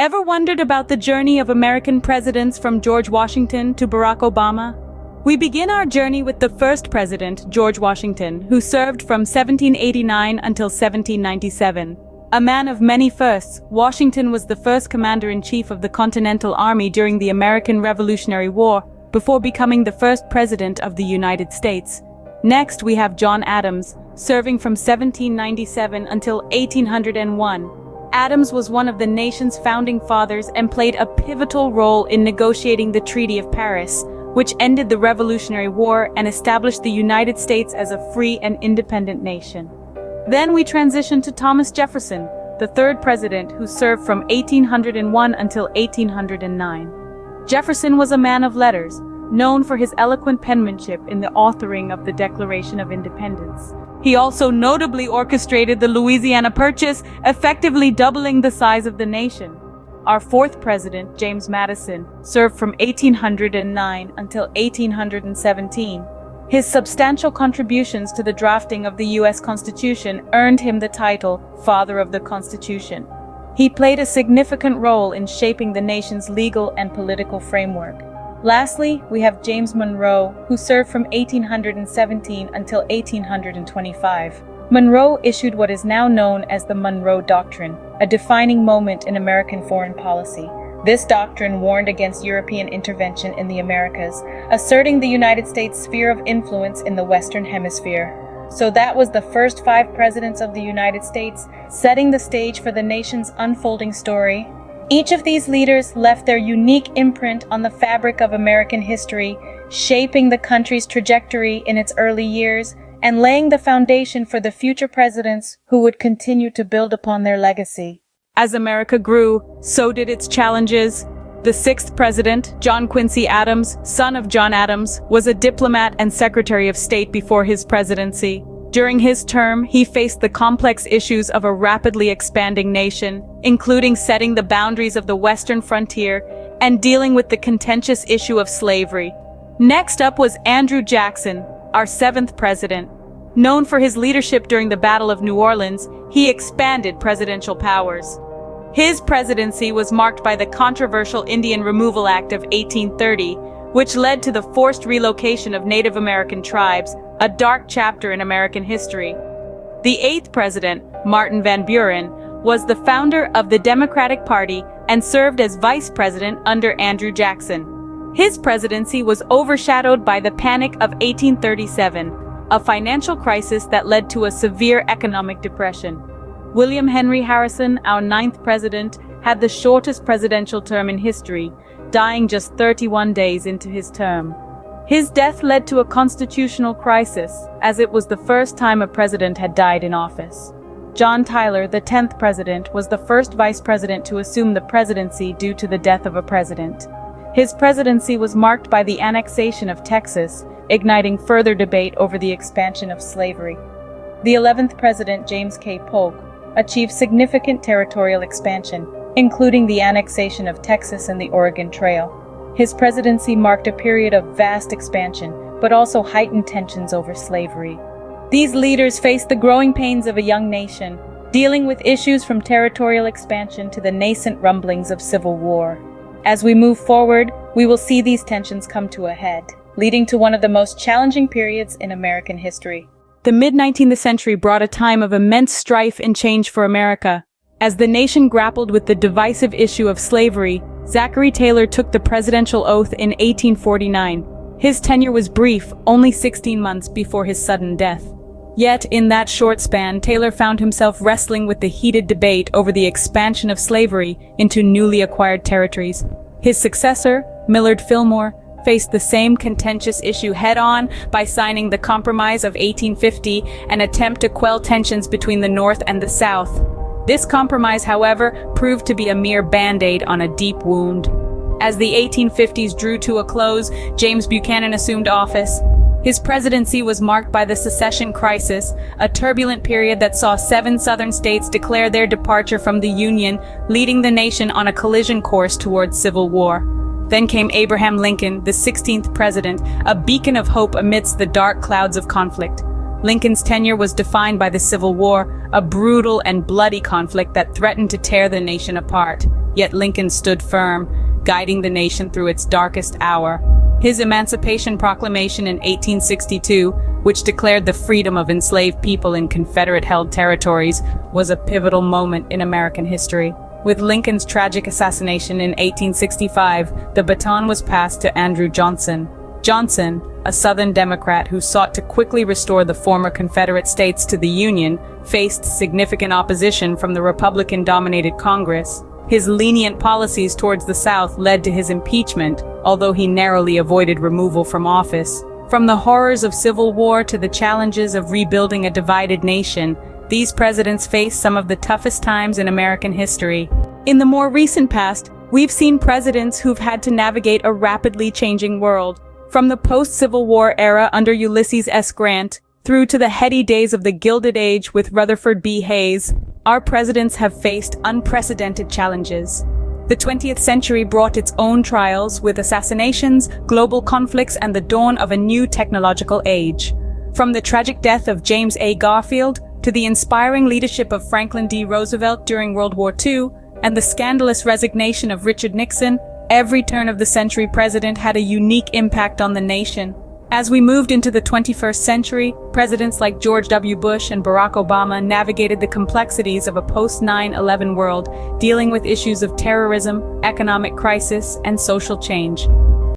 Ever wondered about the journey of American presidents from George Washington to Barack Obama? We begin our journey with the first president, George Washington, who served from 1789 until 1797. A man of many firsts, Washington was the first commander-in-chief of the Continental Army during the American Revolutionary War, before becoming the first president of the United States. Next, we have John Adams, serving from 1797 until 1801. Adams was one of the nation's founding fathers and played a pivotal role in negotiating the Treaty of Paris, which ended the Revolutionary War and established the United States as a free and independent nation. Then we transition to Thomas Jefferson, the third president who served from 1801 until 1809. Jefferson was a man of letters, known for his eloquent penmanship in the authoring of the Declaration of Independence. He also notably orchestrated the Louisiana Purchase, effectively doubling the size of the nation. Our fourth president, James Madison, served from 1809 until 1817. His substantial contributions to the drafting of the U.S. Constitution earned him the title Father of the Constitution. He played a significant role in shaping the nation's legal and political framework. Lastly, we have James Monroe, who served from 1817 until 1825. Monroe issued what is now known as the Monroe Doctrine, a defining moment in American foreign policy. This doctrine warned against European intervention in the Americas, asserting the United States' sphere of influence in the Western Hemisphere. So that was the first 5 presidents of the United States, setting the stage for the nation's unfolding story. Each of these leaders left their unique imprint on the fabric of American history, shaping the country's trajectory in its early years and laying the foundation for the future presidents who would continue to build upon their legacy. As America grew, so did its challenges. The 6th president, John Quincy Adams, son of John Adams, was a diplomat and Secretary of State before his presidency. During his term, he faced the complex issues of a rapidly expanding nation, including setting the boundaries of the western frontier and dealing with the contentious issue of slavery. Next up was Andrew Jackson, our 7th president. Known for his leadership during the Battle of New Orleans, he expanded presidential powers. His presidency was marked by the controversial Indian Removal Act of 1830, which led to the forced relocation of Native American tribes, a dark chapter in American history. The 8th president, Martin Van Buren, was the founder of the Democratic Party and served as vice president under Andrew Jackson. His presidency was overshadowed by the Panic of 1837, a financial crisis that led to a severe economic depression. William Henry Harrison, our 9th president, had the shortest presidential term in history, dying just 31 days into his term. His death led to a constitutional crisis, as it was the first time a president had died in office. John Tyler, the 10th president, was the first vice president to assume the presidency due to the death of a president. His presidency was marked by the annexation of Texas, igniting further debate over the expansion of slavery. The 11th president, James K. Polk, achieved significant territorial expansion, including the annexation of Texas and the Oregon Trail. His presidency marked a period of vast expansion, but also heightened tensions over slavery. These leaders faced the growing pains of a young nation, dealing with issues from territorial expansion to the nascent rumblings of civil war. As we move forward, we will see these tensions come to a head, leading to one of the most challenging periods in American history. The mid-19th century brought a time of immense strife and change for America. As the nation grappled with the divisive issue of slavery, Zachary Taylor took the presidential oath in 1849. His tenure was brief, only 16 months before his sudden death. Yet, in that short span, Taylor found himself wrestling with the heated debate over the expansion of slavery into newly acquired territories. His successor, Millard Fillmore, faced the same contentious issue head-on by signing the Compromise of 1850, an attempt to quell tensions between the North and the South. This compromise, however, proved to be a mere band-aid on a deep wound. As the 1850s drew to a close, James Buchanan assumed office. His presidency was marked by the Secession Crisis, a turbulent period that saw 7 southern states declare their departure from the Union, leading the nation on a collision course towards civil war. Then came Abraham Lincoln, the 16th president, a beacon of hope amidst the dark clouds of conflict. Lincoln's tenure was defined by the Civil War, a brutal and bloody conflict that threatened to tear the nation apart. Yet Lincoln stood firm, guiding the nation through its darkest hour. His Emancipation Proclamation in 1862, which declared the freedom of enslaved people in Confederate-held territories, was a pivotal moment in American history. With Lincoln's tragic assassination in 1865, the baton was passed to Andrew Johnson. Johnson, a Southern Democrat who sought to quickly restore the former Confederate states to the Union, faced significant opposition from the Republican-dominated Congress. His lenient policies towards the South led to his impeachment, although he narrowly avoided removal from office. From the horrors of civil war to the challenges of rebuilding a divided nation, these presidents faced some of the toughest times in American history. In the more recent past, we've seen presidents who've had to navigate a rapidly changing world. From the post-Civil War era under Ulysses S. Grant, through to the heady days of the Gilded Age with Rutherford B. Hayes, our presidents have faced unprecedented challenges. The 20th century brought its own trials with assassinations, global conflicts, and the dawn of a new technological age. From the tragic death of James A. Garfield to the inspiring leadership of Franklin D. Roosevelt during World War II and the scandalous resignation of Richard Nixon, every turn-of-the-century president had a unique impact on the nation. As we moved into the 21st century, presidents like George W. Bush and Barack Obama navigated the complexities of a post-9/11 world, dealing with issues of terrorism, economic crisis, and social change.